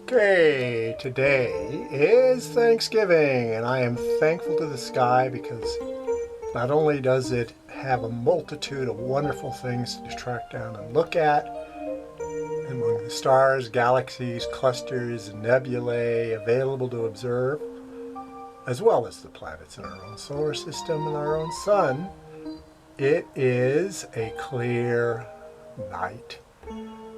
Okay, today is Thanksgiving, and I am thankful to the sky because not only does it have a multitude of wonderful things to track down and look at, among the stars, galaxies, clusters, and nebulae available to observe, as well as the planets in our own solar system and our own sun, it is a clear night.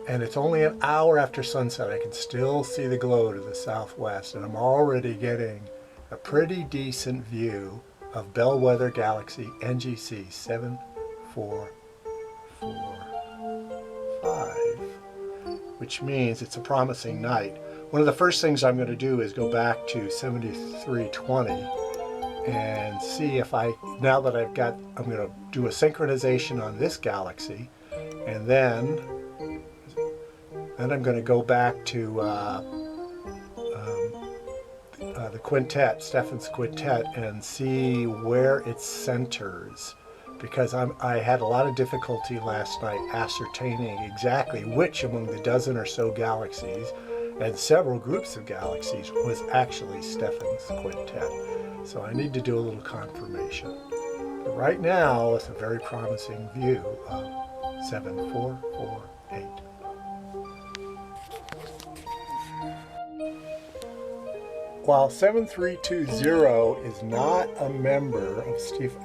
And it's only an hour after sunset. I can still see the glow to the southwest, and I'm already getting a pretty decent view of bellwether galaxy NGC 7445, which means it's a promising night. One of the first things I'm going to do is go back to 7320 and see if now that I'm going to do a synchronization on this galaxy, and then I'm going to go back to the Quintet, Stephan's Quintet, and see where it centers, because I had a lot of difficulty last night ascertaining exactly which among the dozen or so galaxies and several groups of galaxies was actually Stephan's Quintet. So I need to do a little confirmation. But right now, it's a very promising view of 7448. While 7320 is not a member of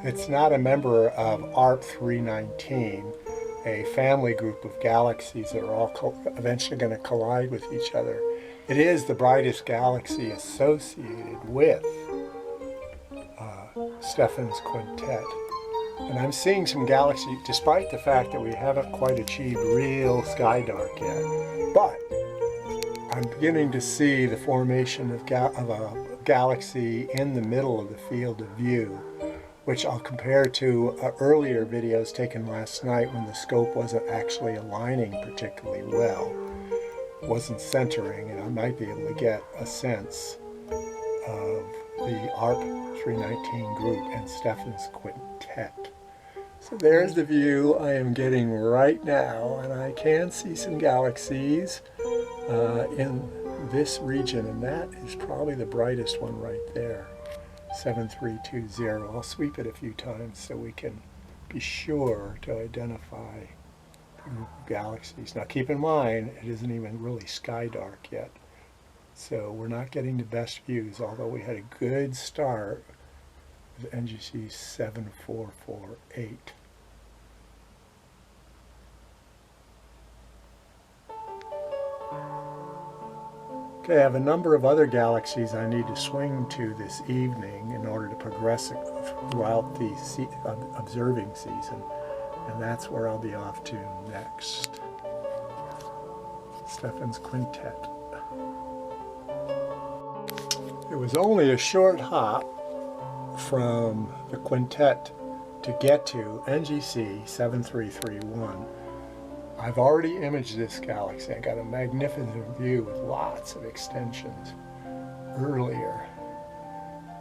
it's not a member of ARP 319, a family group of galaxies that are all eventually going to collide with each other, it is the brightest galaxy associated with Stephan's Quintet. And I'm seeing some galaxies, despite the fact that we haven't quite achieved real sky dark yet. But I'm beginning to see the formation of a galaxy in the middle of the field of view, which I'll compare to earlier videos taken last night when the scope wasn't actually aligning particularly well, wasn't centering, and I might be able to get a sense of the ARP 319 group and Stephan's Quintet. So there's the view I am getting right now, and I can see some galaxies in this region, and that is probably the brightest one right there, 7320. I'll sweep it a few times so we can be sure to identify the group of galaxies. Now keep in mind, it isn't even really sky dark yet, so we're not getting the best views, although we had a good start with NGC 7448. Okay, I have a number of other galaxies I need to swing to this evening in order to progress throughout the observing season, and that's where I'll be off to next. Stephan's Quintet. It was only a short hop from the Quintet to get to NGC 7331. I've already imaged this galaxy. I got a magnificent view with lots of extensions earlier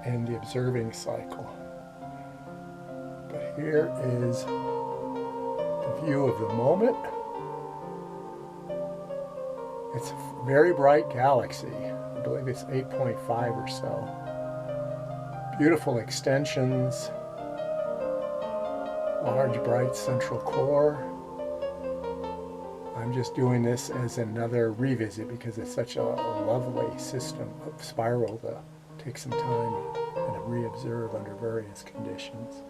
in the observing cycle. But here is the view of the moment. It's a very bright galaxy. I believe it's 8.5 or so. Beautiful extensions, large bright central core. I'm just doing this as another revisit because it's such a lovely system of spiral to take some time and reobserve under various conditions.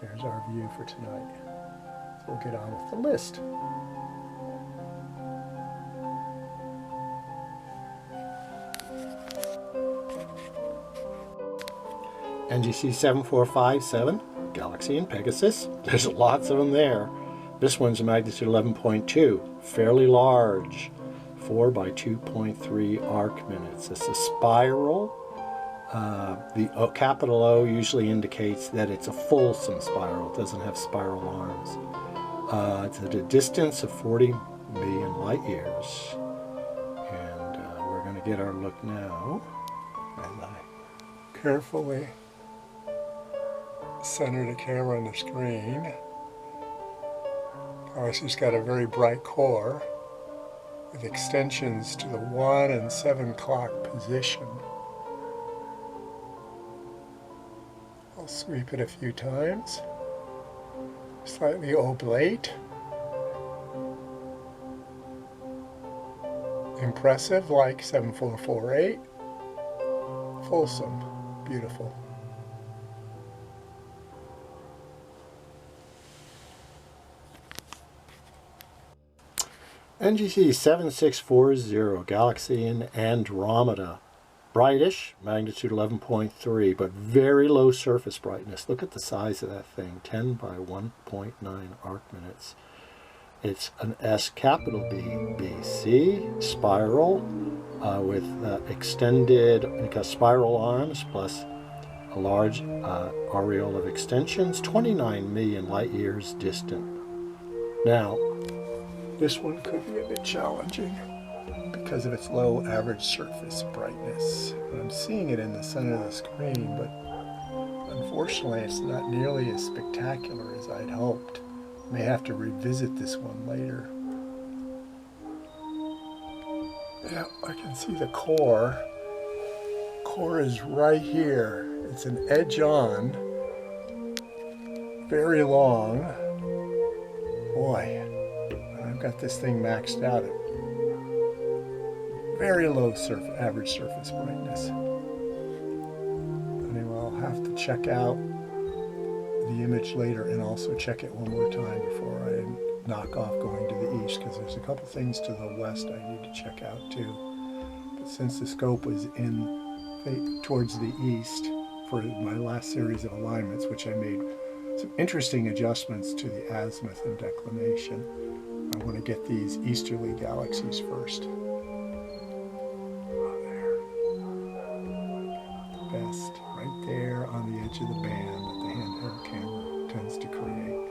There's our view for tonight. So we'll get on with the list. NGC 7457, Galaxy in Pegasus. There's lots of them there. This one's a magnitude 11.2, fairly large, 4 by 2.3 arc minutes. It's a spiral. The capital O usually indicates that it's a fulsome spiral. It doesn't have spiral arms. It's at a distance of 40 million light years. And we're going to get our look now. And I carefully center the camera on the screen. Of course, it's got a very bright core. with extensions to the 1 and 7 o'clock position. I'll sweep it a few times. Slightly oblate. Impressive, like 7448. Fulsome. Beautiful. NGC 7640, galaxy in Andromeda. Brightish, magnitude 11.3, but very low surface brightness. Look at the size of that thing, 10 by 1.9 arc minutes. It's an S capital B, BC, spiral, with extended spiral arms plus a large aureole of extensions, 29 million light years distant. Now, this one could be a bit challenging because of its low average surface brightness. I'm seeing it in the center of the screen, but unfortunately it's not nearly as spectacular as I'd hoped. May have to revisit this one later. Yeah, I can see the core. Core is right here. It's an edge on, very long. Boy, I've got this thing maxed out at very low average surface brightness. Anyway, I'll have to check out the image later and also check it one more time before I knock off going to the east, because there's a couple things to the west I need to check out too. But since the scope was towards the east for my last series of alignments, which I made some interesting adjustments to the azimuth and declination, I want to get these easterly galaxies first. Oh, there. Best, right there on the edge of the band that the handheld camera tends to create.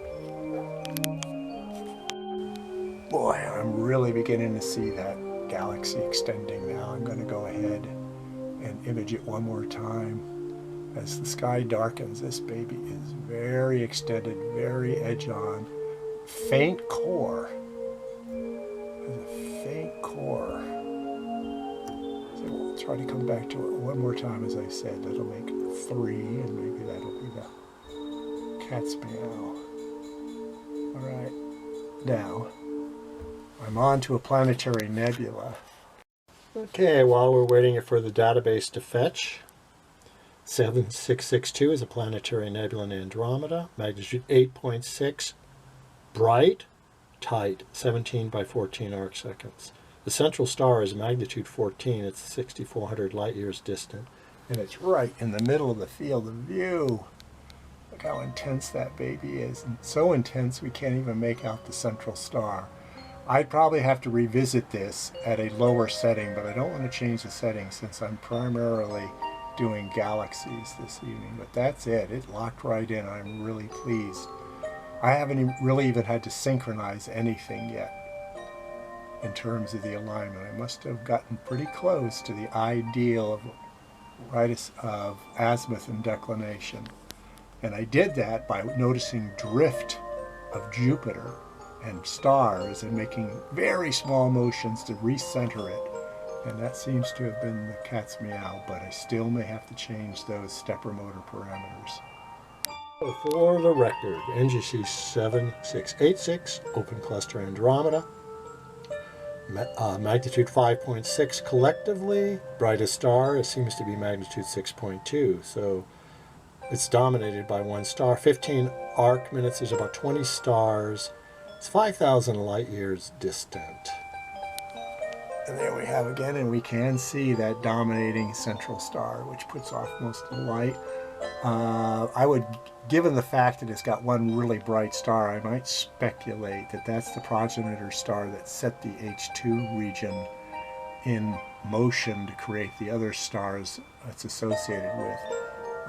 Boy, I'm really beginning to see that galaxy extending now. I'm going to go ahead and image it one more time. As the sky darkens, this baby is very extended, very edge on. Faint core. There's a faint core. So we'll try to come back to it one more time, as I said. That'll make 3, and maybe that'll be the cat's meow. All right, now I'm on to a planetary nebula. Okay, while we're waiting for the database to fetch, 7662 is a planetary nebula in Andromeda, magnitude 8.6, bright, tight, 17 by 14 arc seconds. The central star is magnitude 14, it's 6,400 light years distant, and it's right in the middle of the field of view. Look how intense that baby is, and so intense we can't even make out the central star. I'd probably have to revisit this at a lower setting, but I don't want to change the setting since I'm primarily doing galaxies this evening. But that's it. It locked right in. I'm really pleased. I haven't really even had to synchronize anything yet in terms of the alignment. I must have gotten pretty close to the ideal of azimuth and declination. And I did that by noticing drift of Jupiter and stars and making very small motions to recenter it. And that seems to have been the cat's meow, but I still may have to change those stepper motor parameters. For the record, NGC 7686, open cluster Andromeda, magnitude 5.6 collectively. Brightest star seems to be magnitude 6.2, so it's dominated by one star. 15 arc minutes, there's about 20 stars. It's 5,000 light years distant. And there we have again, and we can see that dominating central star, which puts off most of the light. I would, given the fact that it's got one really bright star, I might speculate that that's the progenitor star that set the H2 region in motion to create the other stars it's associated with.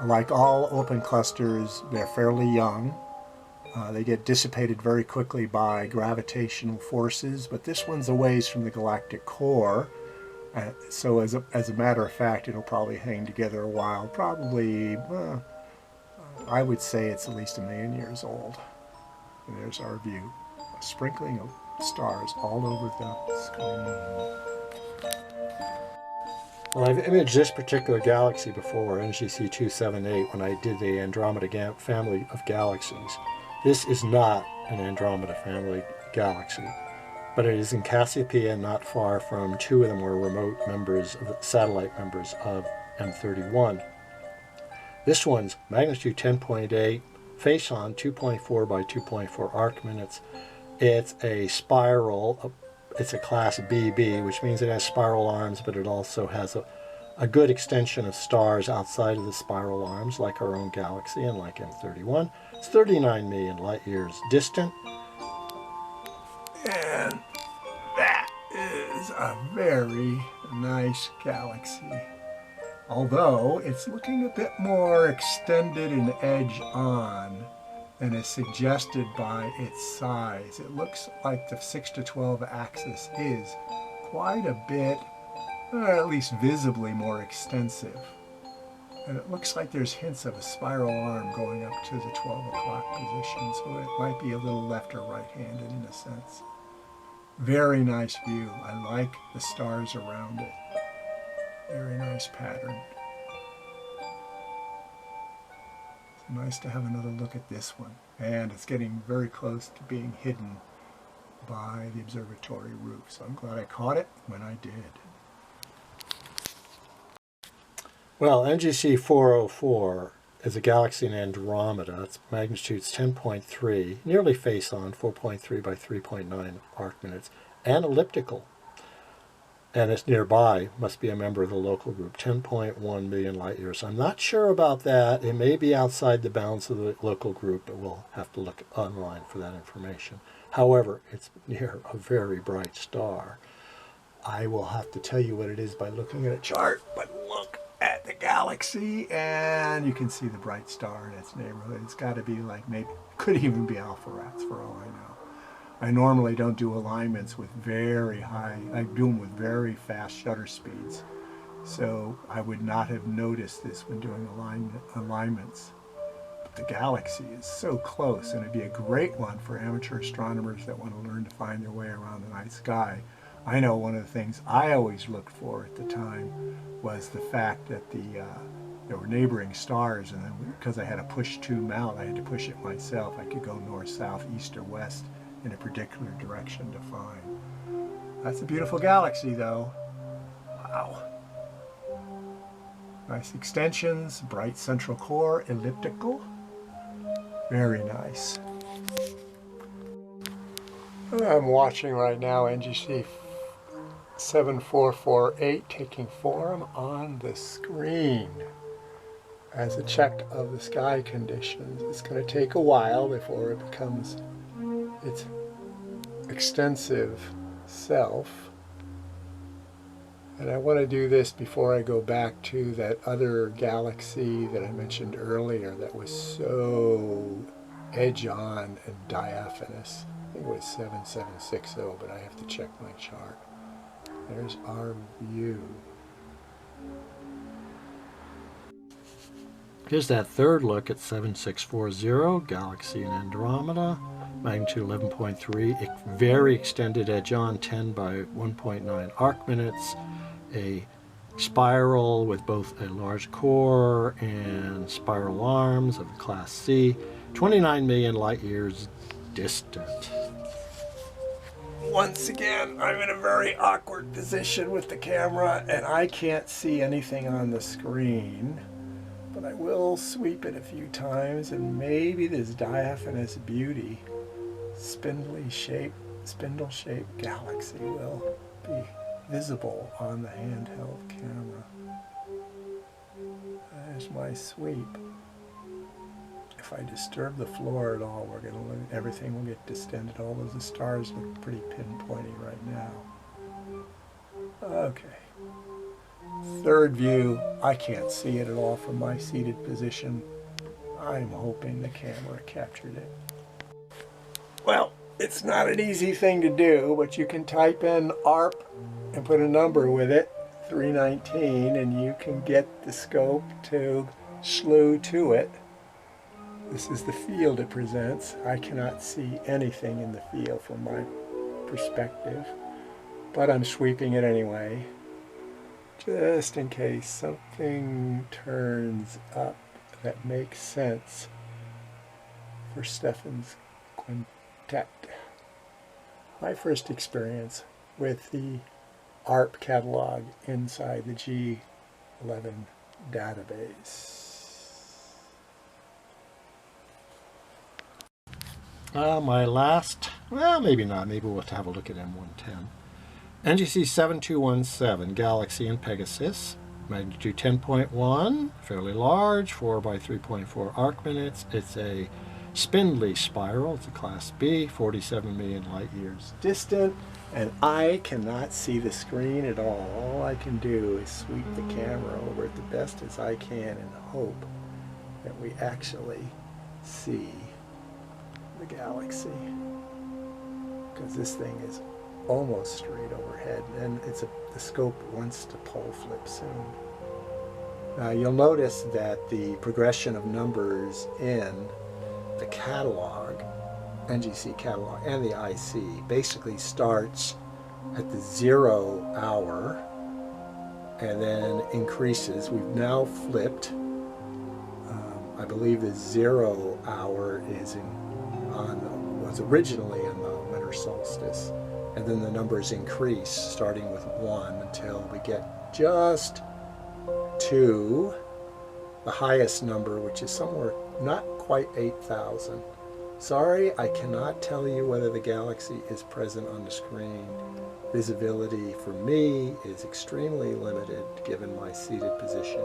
Like all open clusters, they're fairly young. They get dissipated very quickly by gravitational forces, but this one's a ways from the galactic core. So as a matter of fact, it'll probably hang together a while. Probably, I would say it's at least 1 million years old. And there's our view. A sprinkling of stars all over the screen. Well, I've imaged this particular galaxy before, NGC 278, when I did the Andromeda family of galaxies. This is not an Andromeda family galaxy, but it is in Cassiopeia, not far from two of the more remote members, satellite members of M31. This one's magnitude 10.8, face on 2.4 by 2.4 arc minutes. It's a spiral. It's a class BB, which means it has spiral arms, but it also has a good extension of stars outside of the spiral arms, like our own galaxy and like M31. It's 39 million light years distant. And that is a very nice galaxy. Although it's looking a bit more extended and edge on than is suggested by its size. It looks like the 6 to 12 axis is quite a bit, or at least visibly more extensive. And it looks like there's hints of a spiral arm going up to the 12 o'clock position, so it might be a little left or right-handed in a sense. Very nice view. I like the stars around it. Very nice pattern. Nice to have another look at this one, and it's getting very close to being hidden by the observatory roof, so I'm glad I caught it when I did. Well, NGC 404 is a galaxy in Andromeda. Its magnitude's 10.3, nearly face-on, 4.3 by 3.9 arc minutes, and elliptical. And it's nearby, must be a member of the local group, 10.1 million light years. I'm not sure about that. It may be outside the bounds of the local group, but we'll have to look online for that information. However, it's near a very bright star. I will have to tell you what it is by looking at a chart, but look at the galaxy and you can see the bright star in its neighborhood. It's got to be like, maybe, could even be Alpheratz for all I know. I normally don't do alignments with very high, I do them with very fast shutter speeds. So I would not have noticed this when doing alignments. But the galaxy is so close, and it'd be a great one for amateur astronomers that want to learn to find their way around the night sky. I know one of the things I always looked for at the time was the fact that there were neighboring stars, and then because I had a push-to mount, I had to push it myself. I could go north, south, east, or west in a particular direction to find. That's a beautiful galaxy, though. Wow. Nice extensions, bright central core, elliptical. Very nice. I'm watching right now NGC 7448 taking form on the screen as a check of the sky conditions. It's going to take a while before it becomes its extensive self. And I want to do this before I go back to that other galaxy that I mentioned earlier that was so edge-on and diaphanous. I think it was 7760, but I have to check my chart. There's our view. Here's that third look at 7640, galaxy in Andromeda, magnitude 11.3, very extended edge-on, 10 by 1.9 arc minutes, a spiral with both a large core and spiral arms of class C, 29 million light years distant. Once again, I'm in a very awkward position with the camera and I can't see anything on the screen, but I will sweep it a few times and maybe this diaphanous beauty, spindle-shaped galaxy will be visible on the handheld camera. There's my sweep. If I disturb the floor at all, everything will get distended. All of the stars look pretty pinpointy right now. Okay. Third view, I can't see it at all from my seated position. I'm hoping the camera captured it. Well, it's not an easy thing to do, but you can type in ARP and put a number with it, 319, and you can get the scope to slew to it. This is the field it presents. I cannot see anything in the field from my perspective, but I'm sweeping it anyway, just in case something turns up that makes sense for Stephan's Quintet. My first experience with the ARP catalog inside the G11 database. My last, well, maybe not, maybe we'll have a look at M110. NGC 7217, Galaxy in Pegasus, magnitude 10.1, fairly large, 4 by 3.4 arc minutes. It's a spindly spiral, it's a class B, 47 million light years distant, and I cannot see the screen at all. All I can do is sweep the camera over it the best as I can and hope that we actually see the galaxy, because this thing is almost straight overhead, and the scope wants to pole flip soon. You'll notice that the progression of numbers in the catalog, NGC catalog, and the IC basically starts at the 0 hour and then increases. We've now flipped. I believe the 0 hour is was originally in the winter solstice, and then the numbers increase starting with 1 until we get just to the highest number, which is somewhere not quite 8,000. Sorry, I cannot tell you whether the galaxy is present on the screen. Visibility for me is extremely limited given my seated position,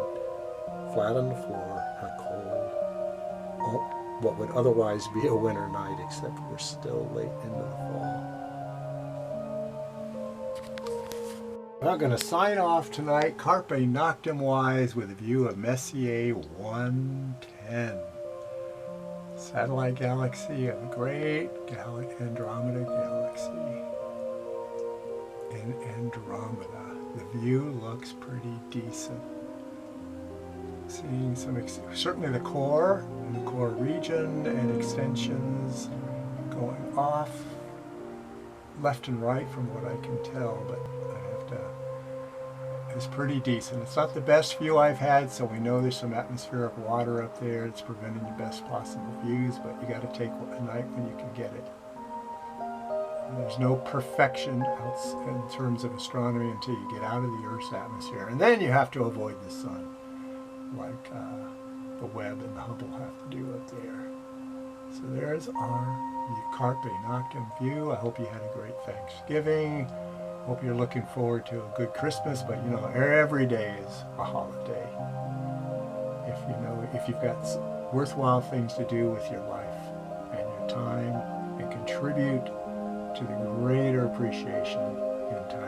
flat on the floor, in a cold, what would otherwise be a winter night, except we're still late into the fall. I'm going to sign off tonight, Carpe Noctem wise, with a view of Messier 110. Satellite galaxy of a great Andromeda galaxy. In Andromeda, the view looks pretty decent. Seeing certainly the core and the core region and extensions going off left and right from what I can tell, but it's pretty decent. It's not the best view I've had, so we know there's some atmospheric water up there. It's preventing the best possible views, but you got to take a night when you can get it. And there's no perfection in terms of astronomy until you get out of the Earth's atmosphere, and then you have to avoid the sun, like the Webb and the Hubble have to do up there. So there's our Carpe Noctem view. I hope you had a great Thanksgiving. Hope you're looking forward to a good Christmas, but you know, every day is a holiday. If you've got worthwhile things to do with your life and your time, and contribute to the greater appreciation in time.